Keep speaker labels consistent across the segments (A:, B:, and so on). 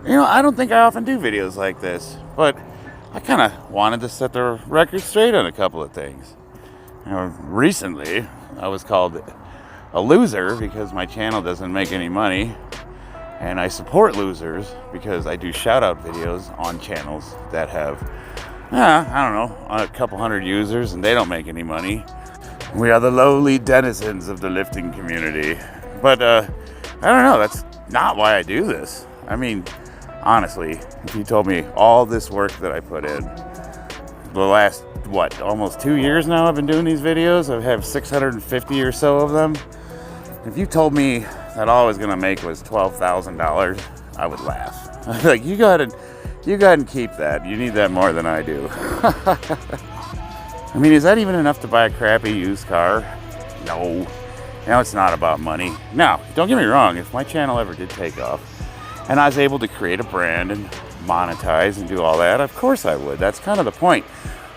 A: I don't think I often do videos like this, but I kind of wanted to set the record straight on a couple of things. Recently, I was called a loser because my channel doesn't make any money, and I support losers because I do shout-out videos on channels that have, I don't know, a couple hundred users, and they don't make any money. We are the lowly denizens of the lifting community. But, I don't know, that's not why I do this. I mean, honestly, if you told me all this work that I put in, the last, almost 2 years now I've been doing these videos, I have 650 or so of them. If you told me that all I was going to make was $12,000, I would laugh. Like, you go ahead and keep that. You need that more than I do. I mean, is that even enough to buy a crappy used car? No. Now, it's not about money. Now, don't get me wrong. If my channel ever did take off and I was able to create a brand and monetize and do all that, of course I would. That's kind of the point.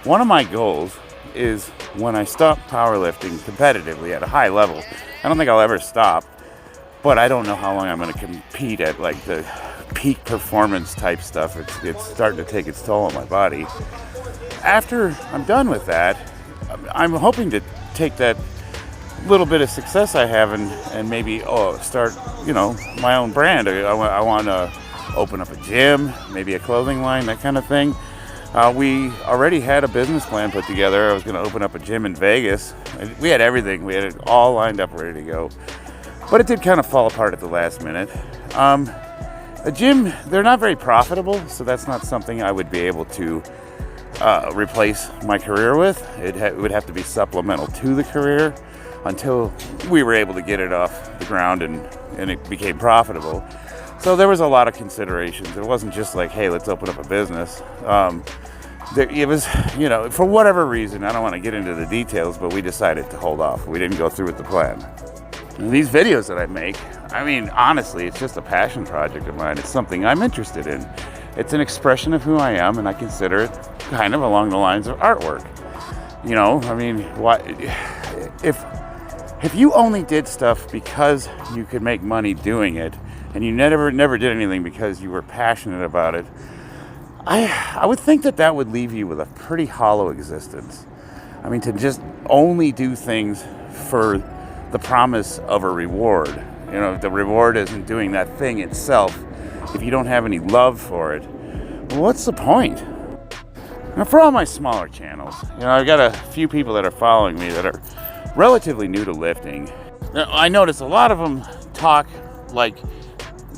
A: One of my goals is when I stop powerlifting competitively at a high level, I don't think I'll ever stop, but I don't know how long I'm going to compete at like the peak performance type stuff. It's starting to take its toll on my body. After I'm done with that, I'm hoping to take that little bit of success I have and maybe start, my own brand. I want to open up a gym, maybe a clothing line, that kind of thing. We already had a business plan put together. I was going to open up a gym in Vegas. We had everything. We had it all lined up, ready to go. But it did kind of fall apart at the last minute. A gym, they're not very profitable, so that's not something I would be able to replace my career with. It would have to be supplemental to the career until we were able to get it off the ground and it became profitable. So there was a lot of considerations. It wasn't just like, hey, let's open up a business. It was, for whatever reason, I don't want to get into the details, but we decided to hold off. We didn't go through with the plan. And these videos that I make, I mean, honestly, it's just a passion project of mine. It's something I'm interested in. It's an expression of who I am, and I consider it kind of along the lines of artwork. I mean, if you only did stuff because you could make money doing it, and you never did anything because you were passionate about it, I would think that would leave you with a pretty hollow existence. I mean, to just only do things for the promise of a reward. If the reward isn't doing that thing itself, if you don't have any love for it, well, what's the point? Now, for all my smaller channels, I've got a few people that are following me that are relatively new to lifting. Now, I notice a lot of them talk like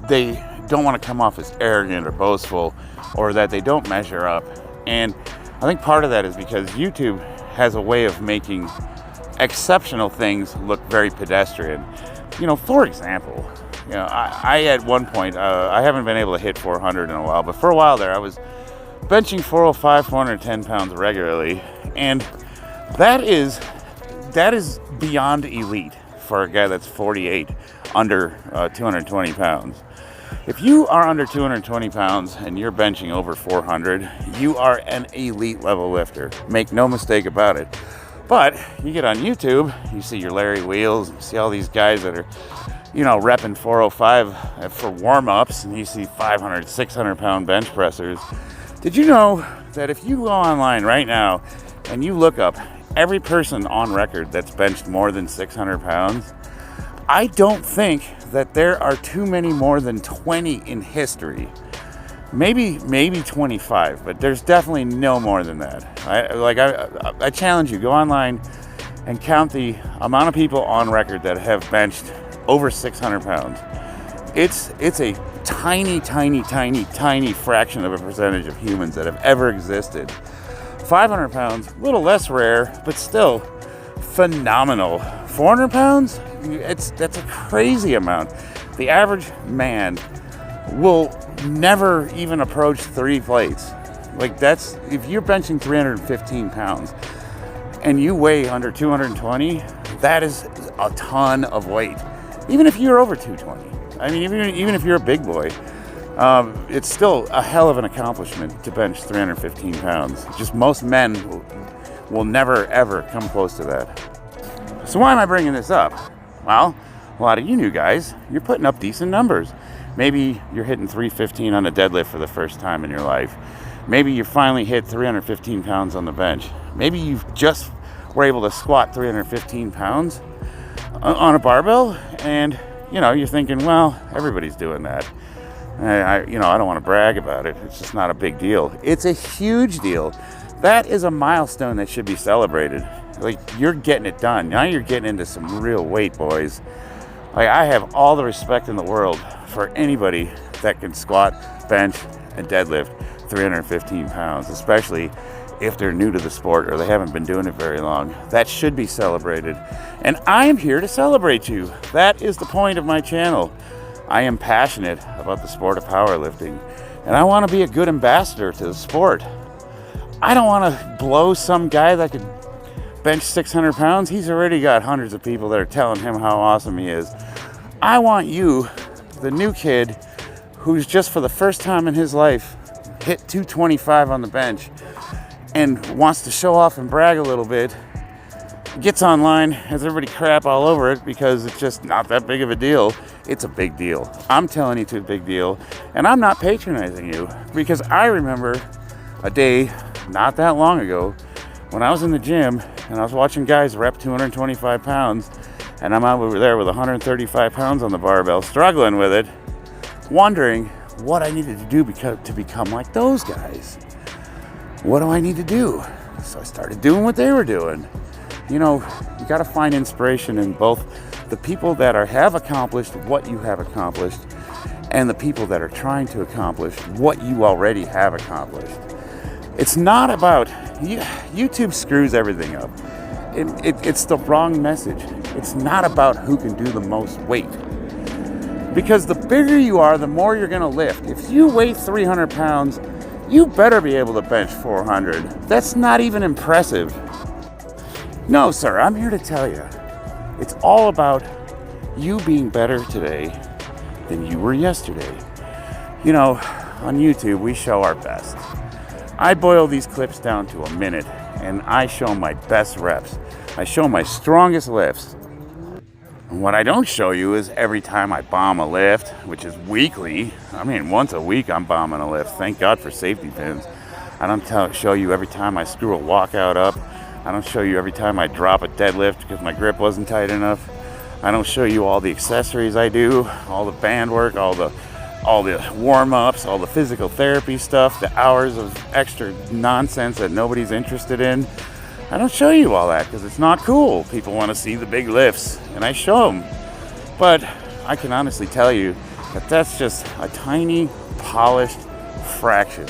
A: they don't want to come off as arrogant or boastful, or that they don't measure up. And I think part of that is because YouTube has a way of making exceptional things look very pedestrian. For example, I at one point, I haven't been able to hit 400 in a while, but for a while there I was benching 405, 410 pounds regularly, and that is beyond elite for a guy that's 48, under 220 pounds. If you are under 220 pounds and you're benching over 400, you are an elite level lifter. Make no mistake about it. But you get on YouTube, you see your Larry Wheels, you see all these guys that are, repping 405 for warm-ups, and you see 500, 600 pound bench pressers. Did you know that if you go online right now and you look up every person on record that's benched more than 600 pounds, I don't think that there are too many more than 20 in history. Maybe 25, but there's definitely no more than that. I challenge you, go online and count the amount of people on record that have benched over 600 pounds. It's a tiny fraction of a percentage of humans that have ever existed. 500 pounds, a little less rare, but still phenomenal. 400 pounds, that's a crazy amount. The average man will never even approach 3 plates. If you're benching 315 pounds and you weigh under 220, that is a ton of weight. Even if you're over 220. I mean, even if you're a big boy, it's still a hell of an accomplishment to bench 315 pounds. Just most men will never, ever come close to that. So why am I bringing this up? Well, a lot of you new guys, you're putting up decent numbers. Maybe you're hitting 315 on a deadlift for the first time in your life. Maybe you finally hit 315 pounds on the bench. Maybe you just were able to squat 315 pounds on a barbell, and you're thinking, well, everybody's doing that. I don't want to brag about it. It's just not a big deal. It's a huge deal. That is a milestone that should be celebrated. Like, you're getting it done. Now you're getting into some real weight, boys. Like, I have all the respect in the world for anybody that can squat, bench, and deadlift 315 pounds, especially if they're new to the sport or they haven't been doing it very long. That should be celebrated. And I am here to celebrate you. That is the point of my channel. I am passionate about the sport of powerlifting, and I want to be a good ambassador to the sport. I don't want to blow some guy that could bench 600 pounds. He's already got hundreds of people that are telling him how awesome he is. I want you, the new kid, who's just for the first time in his life hit 225 on the bench and wants to show off and brag a little bit, gets online, has everybody crap all over it because it's just not that big of a deal. It's a big deal. I'm telling you it's a big deal, and I'm not patronizing you, because I remember a day not that long ago when I was in the gym and I was watching guys rep 225 pounds, and I'm out over there with 135 pounds on the barbell, struggling with it, wondering what I needed to do to become like those guys. What do I need to do? So I started doing what they were doing. You got to find inspiration in both the people that have accomplished what you have accomplished and the people that are trying to accomplish what you already have accomplished. It's not about, YouTube screws everything up. It's the wrong message. It's not about who can do the most weight. Because the bigger you are, the more you're going to lift. If you weigh 300 pounds, you better be able to bench 400. That's not even impressive. No, sir, I'm here to tell you, it's all about you being better today than you were yesterday. On YouTube, we show our best. I boil these clips down to a minute, and I show my best reps. I show my strongest lifts. And what I don't show you is every time I bomb a lift, which is weekly. Once a week I'm bombing a lift. Thank God for safety pins. I don't show you every time I screw a walkout up. I don't show you every time I drop a deadlift because my grip wasn't tight enough. I don't show you all the accessories I do, all the band work, all the warm-ups, all the physical therapy stuff, the hours of extra nonsense that nobody's interested in. I don't show you all that because it's not cool. People want to see the big lifts, and I show them. But I can honestly tell you that that's just a tiny, polished fraction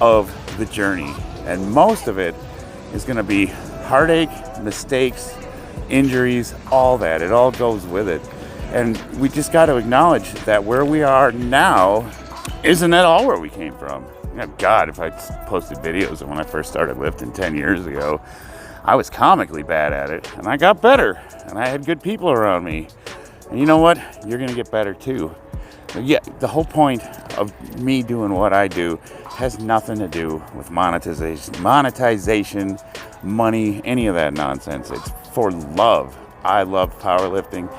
A: of the journey. And most of it is going to be heartache, mistakes, injuries, all that. It all goes with it. And we just got to acknowledge that where we are now isn't at all where we came from. God, if I posted videos of when I first started lifting 10 years ago, I was comically bad at it, and I got better, and I had good people around me. And you know what? You're going to get better too. But yeah, the whole point of me doing what I do has nothing to do with monetization, money, any of that nonsense. It's for love. I love powerlifting,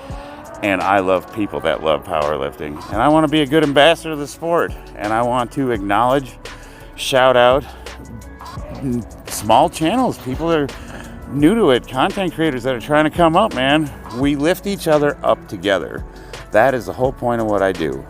A: and I love people that love powerlifting. And I want to be a good ambassador of the sport. And I want to acknowledge, shout out small channels, people that are new to it, content creators that are trying to come up, man. We lift each other up together. That is the whole point of what I do.